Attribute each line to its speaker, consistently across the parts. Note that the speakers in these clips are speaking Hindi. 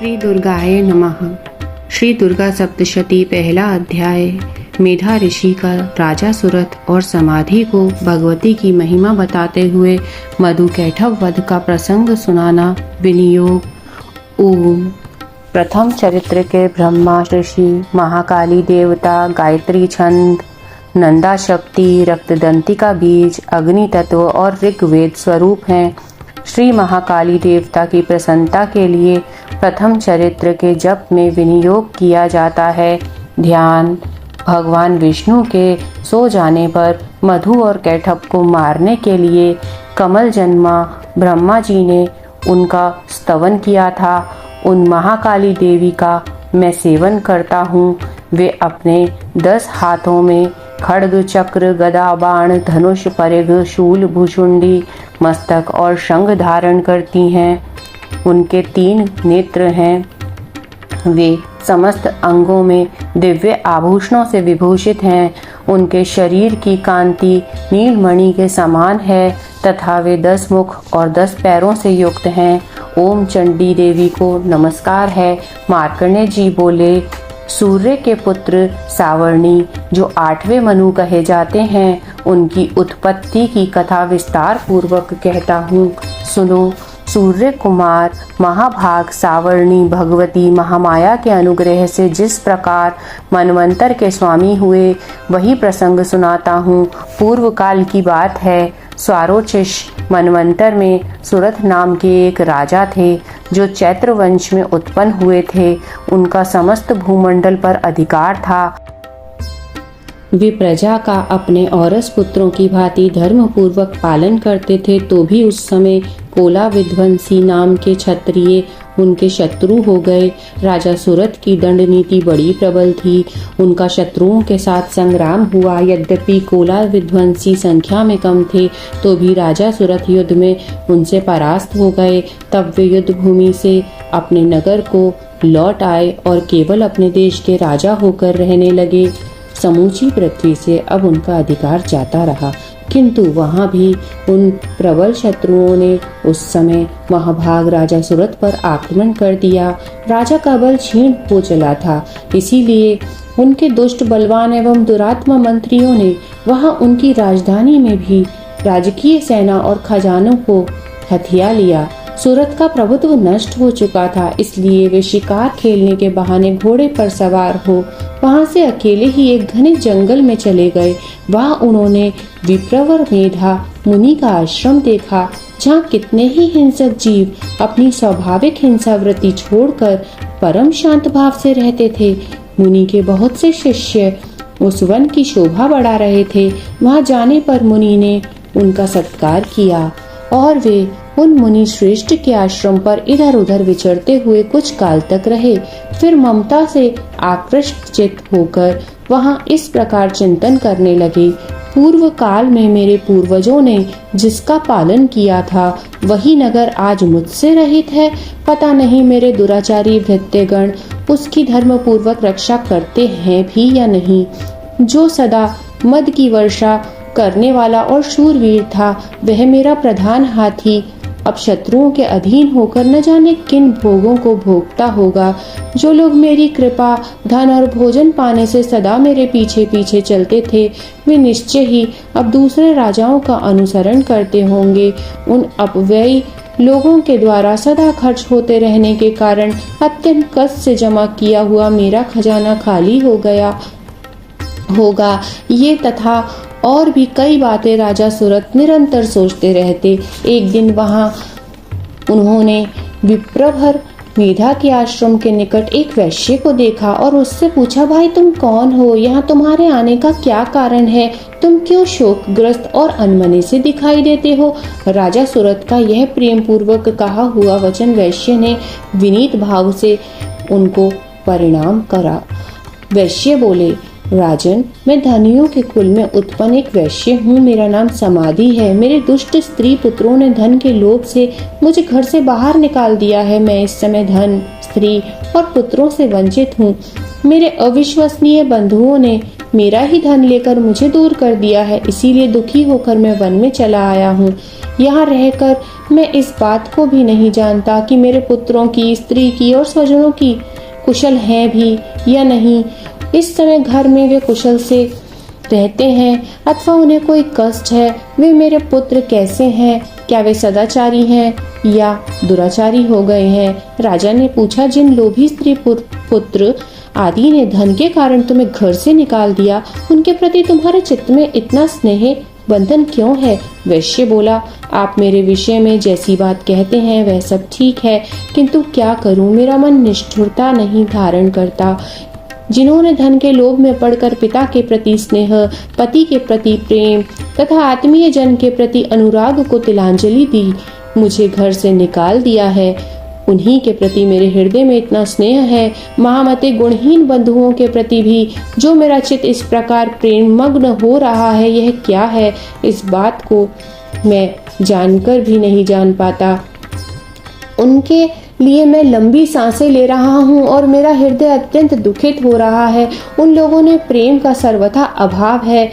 Speaker 1: श्री दुर्गाय नमः। श्री दुर्गा सप्तशती पहला अध्याय। मेधा ऋषि का राजा सुरथ और समाधि को भगवती की महिमा बताते हुए मधु कैठव वध का प्रसंग सुनाना। विनियोग। ओम। प्रथम चरित्र के ब्रह्मा ऋषि, महाकाली देवता, गायत्री छंद, नंदा शक्ति, रक्तदंती का बीज, अग्नि तत्व और ऋग्वेद स्वरूप हैं। श्री महाकाली देवता की प्रसन्नता के लिए प्रथम चरित्र के जप में विनियोग किया जाता है। ध्यान। भगवान विष्णु के सो जाने पर मधु और कैठव को मारने के लिए कमल जन्मा ब्रह्मा जी ने उनका स्तवन किया था। उन महाकाली देवी का मैं सेवन करता हूँ। वे अपने 10 हाथों में खड्ग, चक्र, गदा, बाण, धनुष, परिघ, शूल, भुजुंडी, मस्तक और शंख धारण करती हैं। उनके 3 नेत्र हैं। वे समस्त अंगों में दिव्य आभूषणों से विभूषित हैं। उनके शरीर की कांति नीलमणि के समान है तथा वे 10 मुख और 10 पैरों से युक्त हैं। ओम चंडी देवी को नमस्कार है। मार्कंडेय जी बोले, सूर्य के पुत्र सावर्णी जो 8वें मनु कहे जाते हैं, उनकी उत्पत्ति की कथा विस्तार पूर्वक कहता हूँ, सुनो। सूर्य कुमार महाभाग सावर्णी भगवती महामाया के अनुग्रह से जिस प्रकार मनवंतर के स्वामी हुए, वही प्रसंग सुनाता हूँ। पूर्व काल की बात है। स्वारोचिष मनवंतर में सुरथ नाम के एक राजा थे जो चैत्र वंश में उत्पन्न हुए थे। उनका समस्त भूमंडल पर अधिकार था। वे प्रजा का अपने औरस पुत्रों की भांति धर्म पूर्वक पालन करते थे। तो भी उस समय कोला विध्वंसी नाम के क्षत्रिय उनके शत्रु हो गए। राजा सुरथ की दंड नीति बड़ी प्रबल थी। उनका शत्रुओं के साथ संग्राम हुआ। यद्यपि कोला विध्वंसी संख्या में कम थे, तो भी राजा सुरथ युद्ध में उनसे परास्त हो गए। तब वे युद्ध भूमि से अपने नगर को लौट आए और केवल अपने देश के राजा होकर रहने लगे। समूची पृथ्वी से अब उनका अधिकार जाता रहा, किंतु वहां भी उन प्रबल शत्रुओं ने उस समय महाभाग राजा सुरथ पर आक्रमण कर दिया। राजा का बल क्षीण हो चला था, इसीलिए उनके दुष्ट, बलवान एवं दुरात्मा मंत्रियों ने वहां उनकी राजधानी में भी राजकीय सेना और खजानों को हथिया लिया। सुरथ का प्रभुत्व नष्ट हो चुका था, इसलिए वे शिकार खेलने के बहाने घोड़े पर सवार हो वहां से अकेले ही एक घने जंगल में चले गए। वहां उन्होंने विप्रवर मेधा मुनि का आश्रम देखा, जहाँ कितने ही हिंसक जीव अपनी स्वाभाविक हिंसावृत्ति छोड़कर परम शांत भाव से रहते थे। मुनि के बहुत से शिष्य उस वन की शोभा बढ़ा रहे थे। वहां जाने पर मुनि ने उनका सत्कार किया और वे उन मुनि श्रेष्ठ के आश्रम पर इधर उधर विचरते हुए कुछ काल तक रहे। फिर ममता से आकृष्ट चित्त होकर वहां इस प्रकार चिंतन करने लगे, पूर्व काल में मेरे पूर्वजों ने जिसका पालन किया था, वही नगर आज मुझसे रहित है। पता नहीं मेरे दुराचारी भृत्यगण उसकी धर्म पूर्वक रक्षा करते हैं भी या नहीं। जो सदा मद की वर्षा करने वाला और शूरवीर था, वह मेरा प्रधान हाथी अब शत्रुओं के अधीन होकर न जाने किन भोगों को भोगता होगा। जो लोग मेरी कृपा, धन और भोजन पाने से सदा मेरे पीछे पीछे चलते थे, वे निश्चय ही अब दूसरे राजाओं का अनुसरण करते होंगे। उन अपव्ययी लोगों के द्वारा सदा खर्च होते रहने के कारण अत्यंत कष्ट से जमा किया हुआ मेरा खजाना खाली हो गया होगा। ये तथा और भी कई बातें राजा सुरथ निरंतर सोचते रहते। एक दिन वहां उन्होंने विप्रभर मेधा के आश्रम के निकट एक वैश्य को देखा और उससे पूछा, भाई तुम कौन हो? यहाँ तुम्हारे आने का क्या कारण है? तुम क्यों शोकग्रस्त और अनमने से दिखाई देते हो? राजा सुरथ का यह प्रेम पूर्वक कहा हुआ वचन वैश्य ने विनीत भाव से उनको परिणाम करा। वैश्य बोले, राजन, मैं धनियों के कुल में उत्पन्न एक वैश्य हूँ। मेरा नाम समाधि है। मेरे दुष्ट स्त्री पुत्रों ने धन के लोभ से मुझे घर से बाहर निकाल दिया है। मैं इस समय धन, स्त्री और पुत्रों से वंचित हूँ। मेरे अविश्वसनीय बंधुओं ने मेरा ही धन लेकर मुझे दूर कर दिया है, इसीलिए दुखी होकर मैं वन में चला आया हूँ। यहाँ रहकर मैं इस बात को भी नहीं जानता कि मेरे पुत्रों की, स्त्री की और स्वजनों की कुशल हैं भी या नहीं। इस समय घर में वे कुशल से रहते हैं अथवा उन्हें कोई कष्ट है। वे मेरे पुत्र कैसे हैं? क्या वे सदाचारी हैं या दुराचारी हो गए हैं? राजा ने पूछा, जिन लोभी स्त्री पुत्र आदि ने धन के कारण तुम्हें घर से निकाल दिया, उनके प्रति तुम्हारे चित्त में इतना स्नेह बंधन क्यों है? वैश्य बोला, आप मेरे विषय में जैसी बात कहते हैं वह सब ठीक है, किंतु क्या करूं, मेरा मन निष्ठुरता नहीं धारण करता। जिन्होंने धन के लोभ में पड़कर पिता के प्रति स्नेह, पति के प्रति प्रेम तथा आत्मीय जन के प्रति अनुराग को तिलांजलि दी, मुझे घर से निकाल दिया है, उन्हीं के प्रति मेरे हृदय में इतना स्नेह है। महामते गुणहीन बंधुओं के प्रति भी जो मेरा चित्त इस प्रकार प्रेम मग्न हो रहा है, यह क्या है? इस बात को मैं जानकर भी नहीं जान पाता। उनके लिए मैं लंबी सांसें ले रहा हूँ और मेरा हृदय अत्यंत दुखित हो रहा है। उन लोगों ने प्रेम का सर्वथा अभाव है,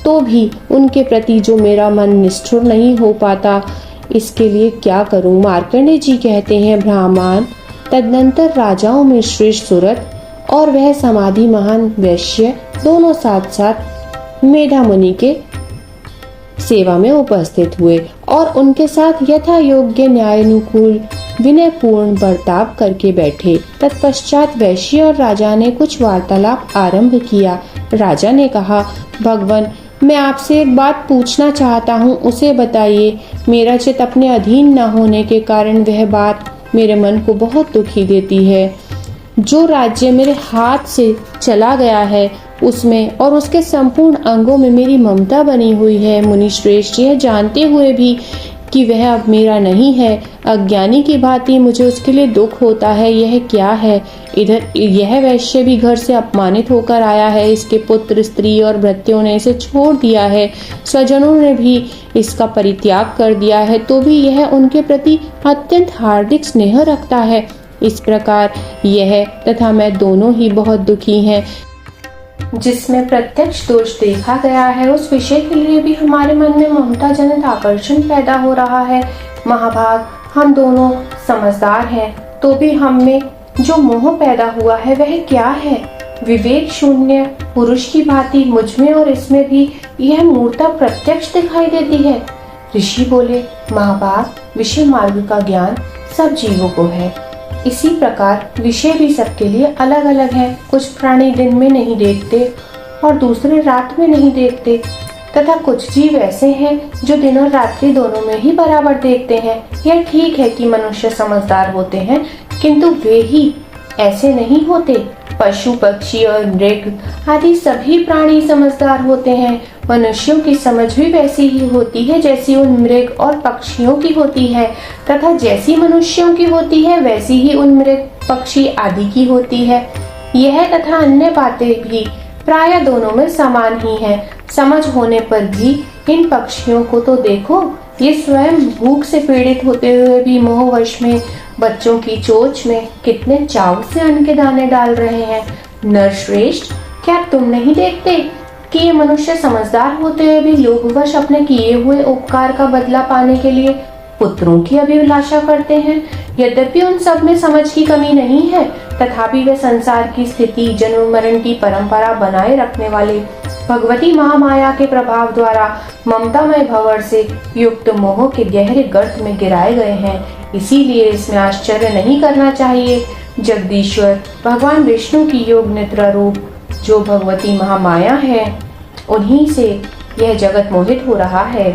Speaker 1: तो भी उनके प्रति जो मेरा मन निष्ठुर नहीं हो पाता, इसके लिए क्या करूं? मार्कंडेय जी कहते हैं, ब्राह्मण तदनंतर राजाओं में श्रेष्ठ सुरत और वह समाधि महान वैश्य दोनों साथ साथ मेधा मुनि के सेवा में उपस्थित हुए और उनके साथ यथा योग्य न्यायानुकूल विनय पूर्ण बर्ताव करके बैठे। तत्पश्चात वैश्य और राजा ने कुछ वार्तालाप आरंभ किया। राजा ने कहा, भगवान, मैं आपसे एक बात पूछना चाहता हूँ, उसे बताइए। मेरा चित्त अपने अधीन न होने के कारण वह बात मेरे मन को बहुत दुखी देती है। जो राज्य मेरे हाथ से चला गया है उसमें और उसके संपूर्ण अंगों में मेरी ममता बनी हुई है। मुनि श्रेष्ठ, यह जानते हुए भी कि वह अब मेरा नहीं है, अज्ञानी की भांति मुझे उसके लिए दुख होता है। यह क्या है? इधर यह वैश्य भी घर से अपमानित होकर आया है, इसके पुत्र, स्त्री और भृत्यों ने इसे छोड़ दिया है, स्वजनों ने भी इसका परित्याग कर दिया है, तो भी यह उनके प्रति अत्यंत हार्दिक स्नेह रखता है। इस प्रकार यह तथा मैं दोनों ही बहुत दुखी हैं। जिसमें प्रत्यक्ष दोष देखा गया है उस विषय के लिए भी हमारे मन में ममता जनित आकर्षण पैदा हो रहा है। महाभाग, हम दोनों समझदार हैं, तो भी हम में जो मोह पैदा हुआ है वह क्या है? विवेक शून्य पुरुष की भांति मुझमें और इसमें भी यह मूर्ता प्रत्यक्ष दिखाई देती है। ऋषि बोले, महाभाग, विषय मार्ग का ज्ञान सब जीवों को है, इसी प्रकार विषय भी सबके लिए अलग अलग है। कुछ प्राणी दिन में नहीं देखते और दूसरे रात में नहीं देखते, तथा कुछ जीव ऐसे हैं जो दिन और रात्रि दोनों में ही बराबर देखते हैं। यह ठीक है कि मनुष्य समझदार होते हैं, किंतु वे ही ऐसे नहीं होते। पशु, पक्षी और मृग आदि सभी प्राणी समझदार होते हैं। मनुष्यों की समझ भी वैसी ही होती है जैसी उन मृग और पक्षियों की होती है, तथा जैसी मनुष्यों की होती है वैसी ही उन मृग, पक्षी आदि की होती है। यह तथा अन्य बातें भी प्राय दोनों में समान ही है। समझ होने पर भी इन पक्षियों को तो देखो, ये स्वयं भूख से पीड़ित होते हुए भी मोहवश में बच्चों की चोंच में कितने चाव से अन्न के दाने डाल रहे हैं। नरश्रेष्ठ, क्या तुम नहीं देखते कि ये मनुष्य समझदार होते हुए भी लोभवश अपने किए हुए उपकार का बदला पाने के लिए पुत्रों की अभिलाषा करते हैं? यद्यपि उन सब में समझ की कमी नहीं है, तथापि वे संसार की स्थिति, जन्म मरण की परंपरा बनाए रखने वाले भगवती महामाया के प्रभाव द्वारा ममतामय भंवर से युक्त मोह के गहरे गर्त में गिराए गए हैं। इसीलिए इसमें आश्चर्य नहीं करना चाहिए। जगदीश्वर भगवान विष्णु की योग निद्रा रूप जो भगवती महामाया है, उन्हीं से यह जगत मोहित हो रहा है।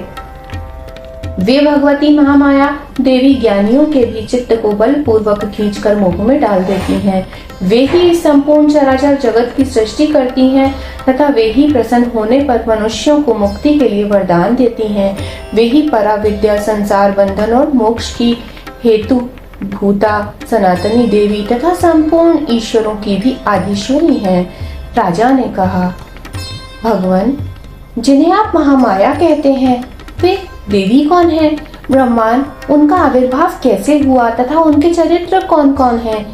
Speaker 1: वे भगवती महामाया देवी ज्ञानियों के भी चित्त को बलपूर्वक खींचकर मोह में डाल देती हैं। वे ही इस संपूर्ण चराचर जगत की सृष्टि करती हैं तथा वे ही प्रसन्न होने पर मनुष्यों को मुक्ति के लिए वरदान देती हैं। वे ही पराविद्या, संसार बंधन और मोक्ष की हेतु भूता, सनातनी देवी तथा संपूर्ण ईश्वरों की भी आधीश्वरी हैं। राजा ने कहा, भगवान, जिन्हें आप महामाया कहते हैं वे देवी कौन है? ब्रह्मांड, उनका आविर्भाव कैसे हुआ तथा उनके चरित्र कौन कौन हैं?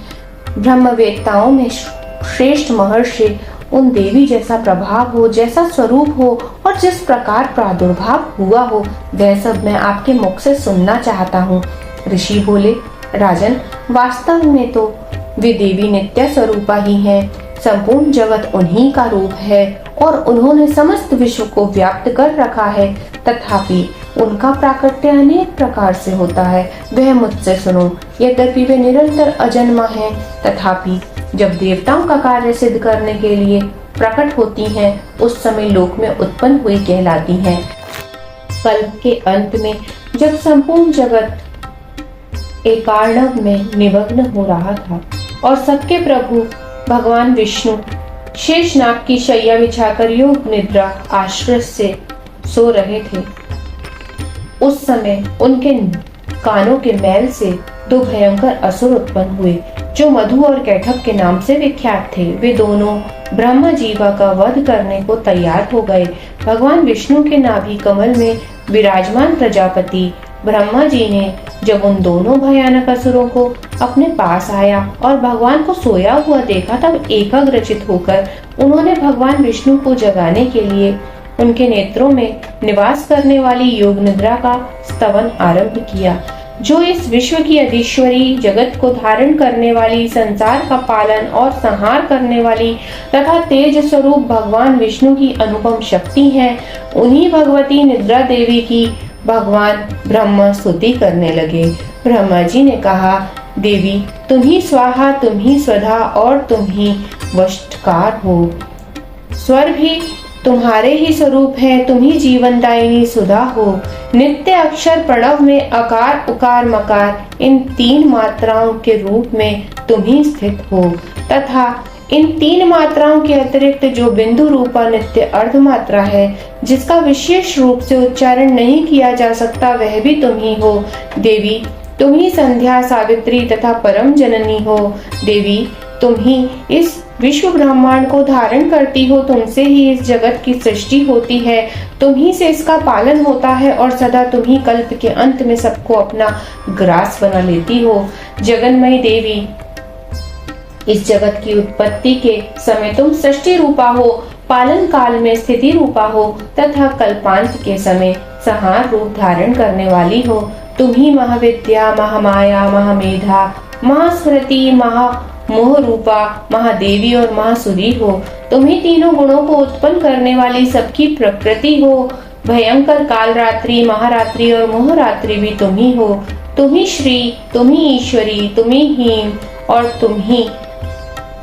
Speaker 1: ब्रह्मवेत्ताओं में श्रेष्ठ महर्षि उन देवी जैसा प्रभाव हो, जैसा स्वरूप हो और जिस प्रकार प्रादुर्भाव हुआ हो, वह सब मैं आपके मुख से सुनना चाहता हूँ। ऋषि बोले, राजन, वास्तव में तो वे देवी नित्य स्वरूपा ही हैं। संपूर्ण जगत उन्हीं का रूप है और उन्होंने समस्त विश्व को व्याप्त कर रखा है। तथापि उनका प्राकट्य अनेक प्रकार से होता है, वह मुझसे सुनो। यद्यपि वे निरंतर अजन्मा हैं, तथापि जब देवताओं का कार्य सिद्ध करने के लिए प्रकट होती हैं, उस समय लोक में उत्पन्न हुई कहलाती हैं। कल्प के अंत में जब संपूर्ण जगत एकार्णव में निमग्न हो रहा था और सबके प्रभु भगवान विष्णु शेषनाग की शैया बिछाकर योग निद्रा आश्रय से सो रहे थे, उस समय उनके कानों के मैल से दो भयंकर असुर उत्पन्न हुए, जो मधु और कैटभ के नाम से विख्यात थे। वे दोनों ब्रह्मा जीवा का वध करने को तैयार हो गए। भगवान विष्णु के नाभि कमल में विराजमान प्रजापति ब्रह्मा जी ने जब उन दोनों भयानक असुरों को अपने पास आया और भगवान को सोया हुआ देखा, तब एकाग्रचित होकर उन्होंने भगवान विष्णु को जगाने के लिए उनके नेत्रों में निवास करने वाली योग निद्रा का स्तवन आरंभ किया, जो इस विश्व की अधीश्वरी, जगत को धारण करने वाली, संसार का पालन और संहार करने वाली तथा तेज स्वरूप भगवान विष्णु की अनुपम शक्ति है। उन्हीं भगवती निद्रा देवी की भगवान ब्रह्मा स्तुति करने लगे। ब्रह्मा जी ने कहा, देवी, तुम ही स्वाहा, तुम ही स्वधा और तुम ही वष्टकार हो। स्वर भी तुम्हारे ही स्वरूप है, तुम ही जीवनदायिनी सुधा हो। नित्य अक्षर प्रणव में अकार उकार मकार, इन तीन मात्राओं के रूप में तुम ही स्थित हो, तथा इन तीन मात्राओं के अतिरिक्त जो बिंदु रूपा नित्य अर्ध मात्रा है, जिसका विशेष रूप से उच्चारण नहीं किया जा सकता, वह भी तुम ही हो। देवी, तुम ही संध्या, सावित्री तथा परम जननी हो। देवी, तुम ही इस विश्व ब्रह्मांड को धारण करती हो, तुमसे ही इस जगत की सृष्टि होती है, तुम ही से इसका पालन होता है और सदा तुम ही कल्प के अंत में सबको अपना ग्रास बना लेती हो। जगन्मयी देवी, इस जगत की उत्पत्ति के समय तुम सृष्टि रूपा हो, पालन काल में स्थिति रूपा हो तथा कल्पांत के समय संहार रूप धारण करने वाली हो। तुम ही महाविद्या, महामाया, महामेधा, महास्मृति, महामोह रूपा, महादेवी और महासुरी हो। तुम ही तीनों गुणों को उत्पन्न करने वाली सबकी प्रकृति हो। भयंकर काल रात्रि, महारात्रि और मोहरात्रि भी तुम ही हो। तुम ही श्री, तुम ही ईश्वरी, तुम ही हीन और तुम ही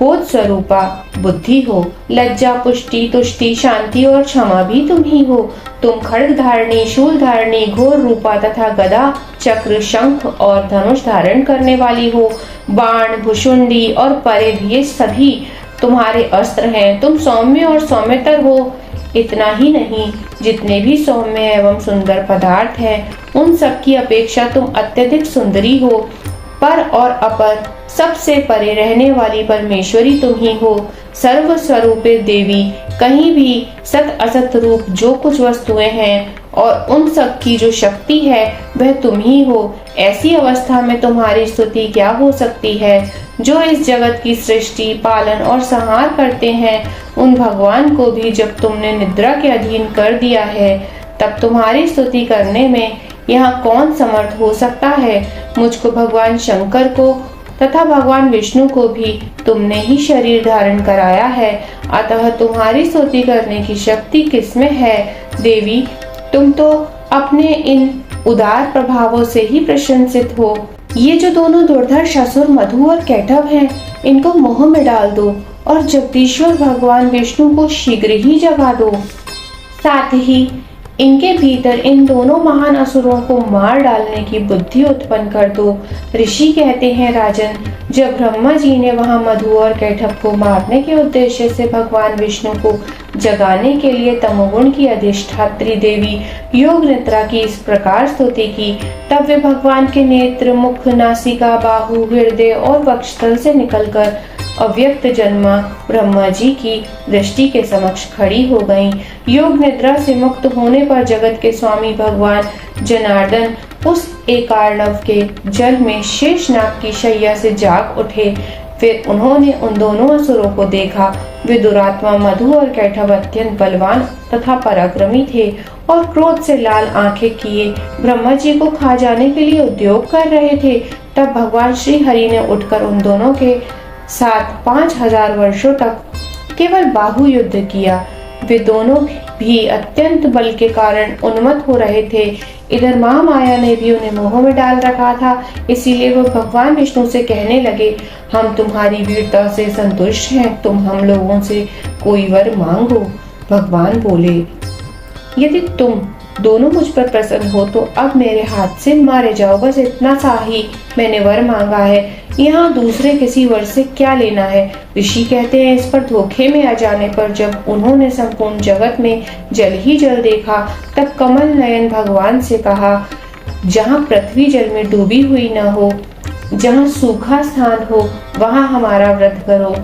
Speaker 1: बोध स्वरूपा बुद्धि हो। लज्जा, पुष्टि, तुष्टि, शांति और क्षमा भी तुम ही हो। तुम खड्ग धारणी, शूल धारणी, घोर रूपा तथा गदा, चक्र, शंख और धनुष धारण करने वाली हो। बाण, भुषुंडी और परेद, ये सभी तुम्हारे अस्त्र हैं। तुम सौम्य और सौम्यतर हो। इतना ही नहीं, जितने भी सौम्य एवं सुंदर पदार्थ हैं, उन सब की अपेक्षा तुम अत्यधिक सुंदरी हो। पर और अपर, सबसे परे रहने वाली परमेश्वरी तुम ही हो। सर्व स्वरूपे देवी, कहीं भी सत असत रूप जो कुछ वस्तुएं हैं और उन सब की जो शक्ति है, वह तुम ही हो। ऐसी अवस्था में तुम्हारी स्तुति क्या हो सकती है? जो इस जगत की सृष्टि, पालन और संहार करते हैं, उन भगवान को भी जब तुमने निद्रा के अधीन कर दिया है, तब तुम्हारी स्तुति करने में यहाँ कौन समर्थ हो सकता है? मुझको, भगवान शंकर को तथा भगवान विष्णु को भी तुमने ही शरीर धारण कराया है, अतः तुम्हारी स्तुति करने की शक्ति किसमें है? देवी, तुम तो अपने इन उदार प्रभावों से ही प्रशंसित हो। ये जो दोनों दुर्धर्ष असुर मधु और कैटभ हैं, इनको मोह में डाल दो और जगदीश्वर भगवान विष्णु को शीघ्र ही जगा दो। साथ ही इनके भीतर इन दोनों महान असुरों को मार डालने की बुद्धि उत्पन्न कर दो। ऋषि कहते हैं, राजन, जब ब्रह्मा जी ने वहां मधु और कैटभ को मारने के उद्देश्य से भगवान विष्णु को जगाने के लिए तमोगुण की अधिष्ठात्री देवी योग निद्रा की इस प्रकार स्तुति की, तब वे भगवान के नेत्र, मुख, नासिका, बाहु, हृदय और वक्षस्थल से निकलकर अव्यक्त जन्मा ब्रह्मा जी की दृष्टि के समक्ष खड़ी हो गईं। योग निद्रा से मुक्त होने पर जगत के स्वामी भगवान जनार्दन उस एकार्णव के जल में शेषनाग की शैया से जाग उठे।
Speaker 2: फिर उन्होंने उन दोनों असुरों को देखा। वे दुरात्मा मधु और कैटभ अत्यंत बलवान तथा पराक्रमी थे और क्रोध से लाल आंखें किए ब्रह्मा जी को खा जाने के लिए उद्योग कर रहे थे। तब भगवान श्री हरि ने उठकर उन दोनों के साथ 5000 वर्षों तक केवल बाहु युद्ध किया। वे दोनों भी अत्यंत बल के कारण उन्मत्त हो रहे थे। इधर महामाया ने भी उन्हें मोह में डाल रखा था, इसीलिए वो भगवान विष्णु से कहने लगे, हम तुम्हारी वीरता से संतुष्ट हैं, तुम हम लोगों से कोई वर मांगो। भगवान बोले, यदि तुम दोनों मुझ पर प्रसन्न हो तो अब मेरे हाथ से मारे जाओ, बस इतना सा ही मैंने वर मांगा है, यहाँ दूसरे किसी वर से क्या लेना है। ऋषि कहते हैं, इस पर धोखे में आ जाने पर जब उन्होंने संपूर्ण जगत में जल ही जल देखा, तब कमल नयन भगवान से कहा, जहाँ पृथ्वी जल में डूबी हुई न हो, जहाँ सूखा स्थान हो, वहाँ हमारा व्रत करो।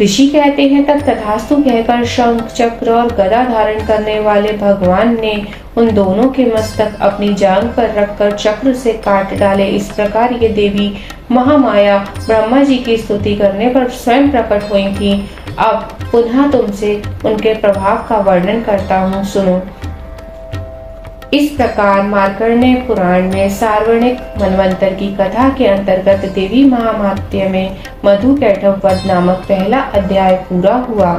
Speaker 2: ऋषि कहते हैं, तब तथास्तु कहकर शंख चक्र और गदा धारण करने वाले भगवान ने उन दोनों के मस्तक अपनी जांघ पर रखकर चक्र से काट डाले। इस प्रकार ये देवी महामाया ब्रह्मा जी की स्तुति करने पर स्वयं प्रकट हुई थी। अब पुनः तुमसे उनके प्रभाव का वर्णन करता हूँ, सुनो। इस प्रकार मार्कण्डेय पुराण में सार्वणिक मनवंतर की कथा के अंतर्गत देवी महामात्य में मधु कैटभ वध नामक पहला अध्याय पूरा हुआ।